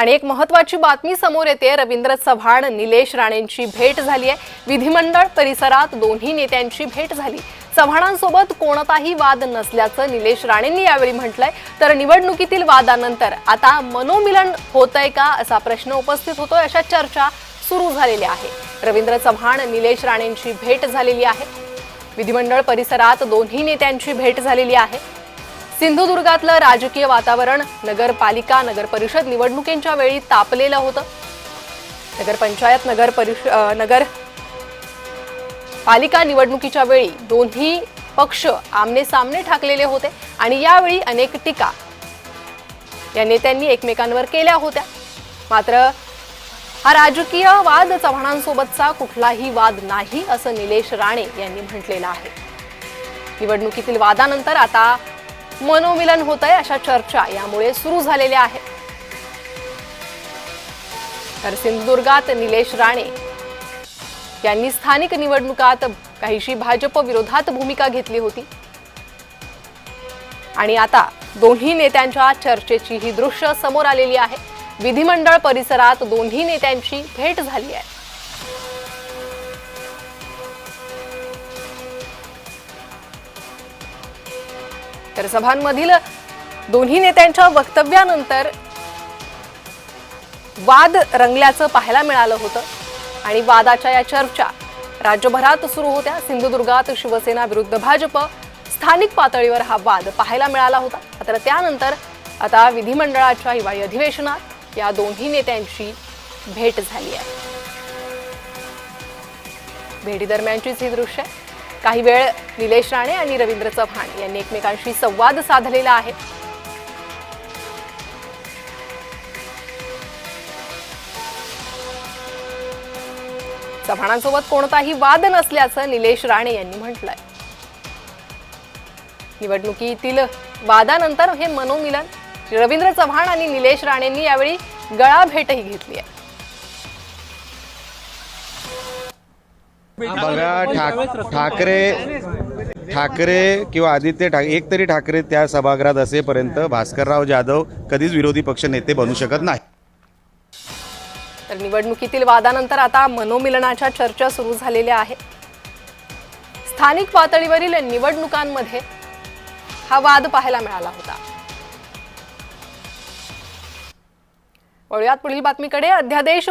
आणि एक महत्त्वाची बातमी समोर येते। रवींद्र चव्हाण निलेश राणेंची भेट झाली आहे। विधिमंडळ परिसरात दोन्ही नेत्यांची भेट झाली। चव्हाणांसोबत कोणताही वाद नसल्याचं निलेश राणेंनी यावेळी म्हटलंय। तर निवडणुकीतील वादानंतर आता मनोमिलन होतंय का असा प्रश्न उपस्थित होतोय। अशा चर्चा सुरू झालेल्या आहे। रवींद्र चव्हाण निलेश राणेंची भेट झालेली आहे। विधिमंडळ परिसरात दोन्ही नेत्यांची भेट झालेली आहे। सिंधुदुर्गातलं राजकीय वातावरण नगरपालिका नगरपरिषद निवडणुकींच्या वेळी तापलेलं होतं। नगरपंचायत नगरपालिका निवडणुकीच्या वेळी दोन्ही पक्ष आमने सामने ठाकलेले होते आणि यावेळी अनेक टीका या नेत्यांनी एकमेकांवर केल्या होत्या। मात्र हा राजकीय वाद चव्हाणांसोबतचा कुठलाही वाद नाही असं निलेश राणे यांनी म्हटलेलं आहे। निवडणुकीतील वादानंतर आता मनोमिलन होतंय अशा चर्चा यामुळे सुरू झालेल्या आहेत। तर सिंधुदुर्गात निलेश राणे यांनी स्थानिक निवडणुकात काहीशी भाजप विरोधात भूमिका घेतली होती आणि आता दोन्ही नेत्यांच्या चर्चेची ही दृश्य समोर आलेली आहे। विधिमंडळ परिसरात दोन्ही नेत्यांची भेट झाली आहे। तर सभांमधील दोन्ही नेत्यांच्या वक्तव्यानंतर वाद रंगल्याचं पाहायला मिळालं होतं आणि वादाच्या या चर्चा राज्यभरात सुरू होत्या। सिंधुदुर्गात शिवसेना विरुद्ध भाजप स्थानिक पातळीवर हा वाद पाहायला मिळाला होता। मात्र त्यानंतर आता विधिमंडळाच्या हिवाळी अधिवेशनात या दोन्ही नेत्यांची भेट झाली आहे। भेटीदरम्यानचीच ही दृश्य काही वेळ निलेश राणे आणि रवींद्र चव्हाण यांनी एकमेकांशी संवाद साधलेला आहे। चव्हाणांसोबत कोणताही वाद नसल्याचं निलेश राणे यांनी म्हटलंय। निवडणुकीतील वादानंतर हे मनोमिलन रवींद्र चव्हाण आणि निलेश राणेंनी यावेळी गळा भेटही घेतली आहे। बघा ठाकरे किंवा आदित्य ठाकरे एक तरी ठाकरे त्या सभागृहात असेपर्यंत भास्करराव जाधव कधीच विरोधी पक्ष नेते बनू शकत नाही। तर निवडणुकीतील वादानंतर आता मनोमिलनाच्या चर्चा सुरू झालेल्या आहेत। स्थानिक पातळीवरील निवडणुकांमध्ये हा वाद पाहायला मिळाला होता। वळूयात पुढील बातमीकडे। अध्यादेश